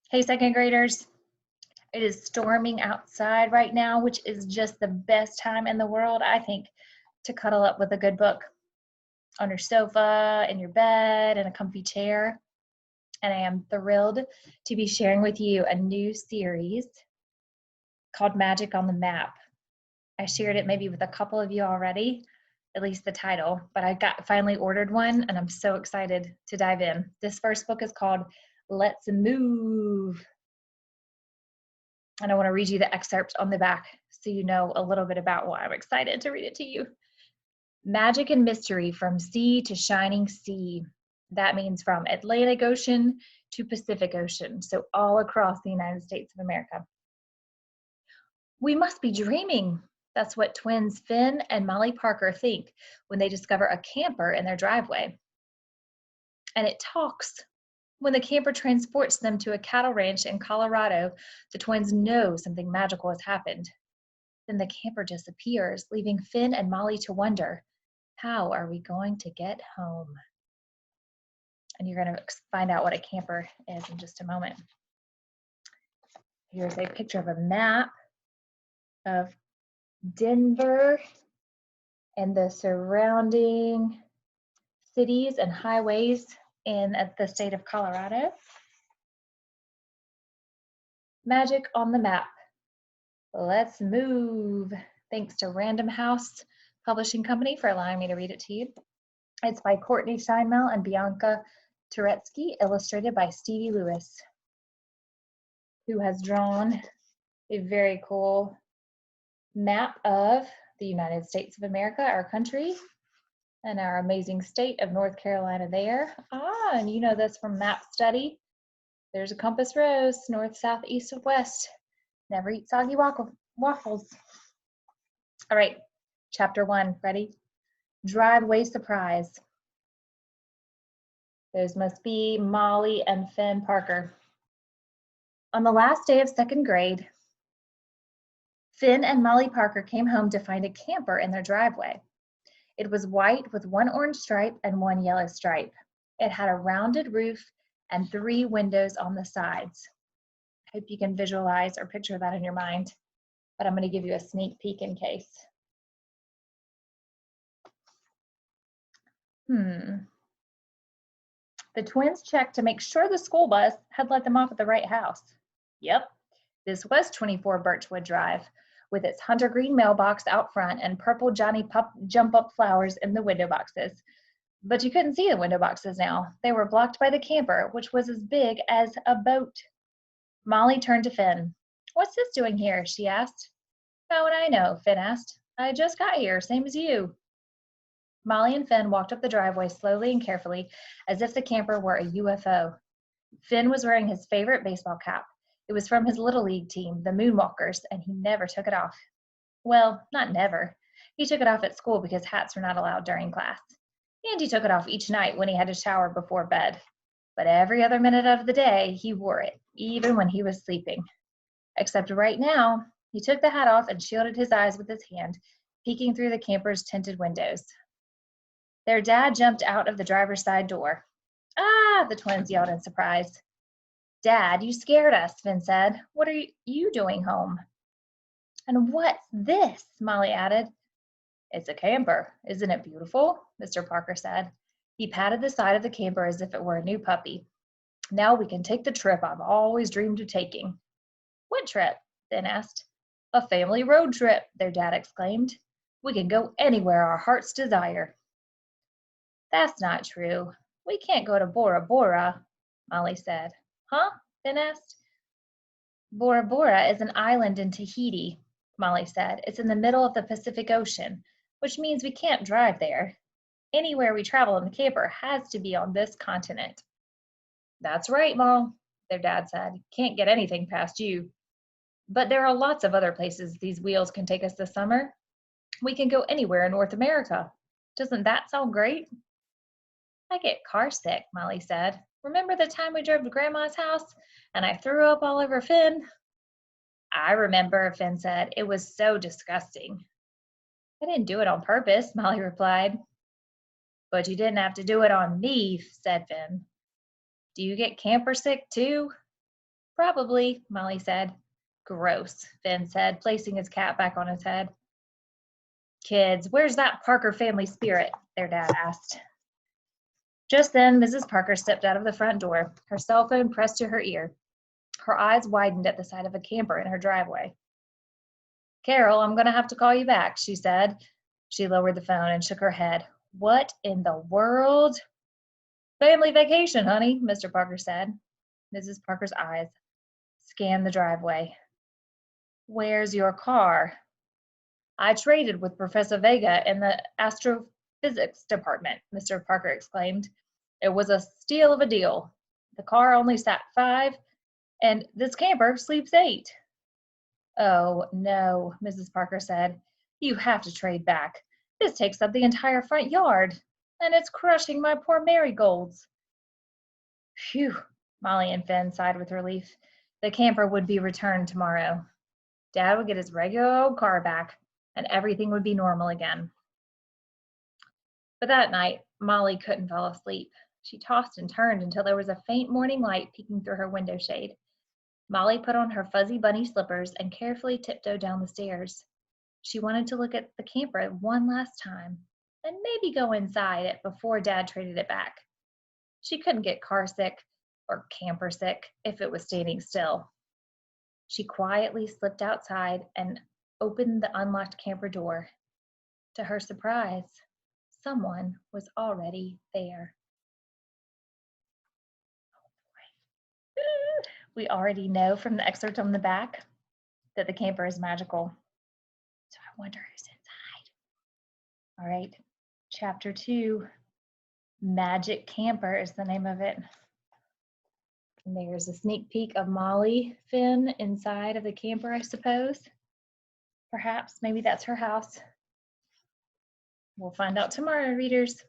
Hey, second graders. It is storming outside right now, which is just the best time in the world, I think, to cuddle up with a good book on your sofa, in your bed, in a comfy chair. And I am thrilled to be sharing with you a new series called Magic on the Map. I shared it maybe with a couple of you already, at least the title, but I finally ordered one and I'm so excited to dive in. This first book is called Let's Move. And I want to read you the excerpt on the back so you know a little bit about why I'm excited to read it to you. Magic and mystery from sea to shining sea. That means from Atlantic Ocean to Pacific Ocean, so all across the United States of America. We must be dreaming. That's what twins Finn and Molly Parker think when they discover a camper in their driveway. And it talks. When the camper transports them to a cattle ranch in Colorado, the twins know something magical has happened. Then the camper disappears, leaving Finn and Molly to wonder, how are we going to get home? And you're going to find out what a camper is in just a moment. Here's a picture of a map of Denver and the surrounding cities and highways in the state of Colorado. Magic on the map. Let's move. Thanks to Random House Publishing Company for allowing me to read it to you. It's by Courtney Steinmel and Bianca Turetsky, illustrated by Stevie Lewis, who has drawn a very cool map of the United States of America, our country, and our amazing state of North Carolina there. And you know this from map study. There's a compass rose, north, south, east, and west. Never eat soggy waffles. All right, chapter 1, ready? Driveway surprise. Those must be Molly and Finn Parker. On the last day of second grade, Finn and Molly Parker came home to find a camper in their driveway. It was white with one orange stripe and one yellow stripe. It had a rounded roof and 3 windows on the sides. I hope you can visualize or picture that in your mind, but I'm going to give you a sneak peek in case. The twins checked to make sure the school bus had let them off at the right house. Yep, this was 24 Birchwood Drive, with its hunter green mailbox out front and purple Johnny jump up flowers in the window boxes. But you couldn't see the window boxes now. They were blocked by the camper, which was as big as a boat. Molly turned to Finn. What's this doing here? She asked. How would I know? Finn asked. I just got here, same as you. Molly and Finn walked up the driveway slowly and carefully, as if the camper were a UFO. Finn was wearing his favorite baseball cap. It was from his Little League team, the Moonwalkers, and he never took it off. Well, not never. He took it off at school because hats were not allowed during class. And he took it off each night when he had to shower before bed. But every other minute of the day, he wore it, even when he was sleeping. Except right now, he took the hat off and shielded his eyes with his hand, peeking through the camper's tinted windows. Their dad jumped out of the driver's side door. Ah, the twins yelled in surprise. Dad, you scared us, Finn said. What are you doing home? And what's this? Molly added. It's a camper. Isn't it beautiful? Mr. Parker said. He patted the side of the camper as if it were a new puppy. Now we can take the trip I've always dreamed of taking. What trip? Finn asked. A family road trip, their dad exclaimed. We can go anywhere our hearts desire. That's not true. We can't go to Bora Bora, Molly said. Huh? Finn asked. Bora Bora is an island in Tahiti, Molly said. It's in the middle of the Pacific Ocean, which means we can't drive there. Anywhere we travel in the camper has to be on this continent. That's right, Mom, their dad said. Can't get anything past you. But there are lots of other places these wheels can take us this summer. We can go anywhere in North America. Doesn't that sound great? I get car sick, Molly said. Remember the time we drove to Grandma's house and I threw up all over Finn? I remember, Finn said. It was so disgusting. I didn't do it on purpose, Molly replied. But you didn't have to do it on me, said Finn. Do you get camper sick too? Probably, Molly said. Gross, Finn said, placing his cap back on his head. Kids, where's that Parker family spirit? Their dad asked. Just then, Mrs. Parker stepped out of the front door, her cell phone pressed to her ear. Her eyes widened at the sight of a camper in her driveway. Carol, I'm going to have to call you back, she said. She lowered the phone and shook her head. What in the world? Family vacation, honey, Mr. Parker said. Mrs. Parker's eyes scanned the driveway. Where's your car? I traded with Professor Vega in the astrophysics department, Mr. Parker exclaimed. It was a steal of a deal. The car only sat 5, and this camper sleeps 8. Oh, no, Mrs. Parker said. You have to trade back. This takes up the entire front yard, and it's crushing my poor marigolds. Phew, Molly and Finn sighed with relief. The camper would be returned tomorrow. Dad would get his regular old car back, and everything would be normal again. But that night, Molly couldn't fall asleep. She tossed and turned until there was a faint morning light peeking through her window shade. Molly put on her fuzzy bunny slippers and carefully tiptoed down the stairs. She wanted to look at the camper one last time, and maybe go inside it before Dad traded it back. She couldn't get car sick or camper sick if it was standing still. She quietly slipped outside and opened the unlocked camper door. To her surprise, someone was already there. We already know from the excerpt on the back that the camper is magical. So I wonder who's inside. All right, chapter 2, Magic Camper is the name of it. And there's a sneak peek of Molly Finn inside of the camper, I suppose. Perhaps, maybe that's her house. We'll find out tomorrow, readers.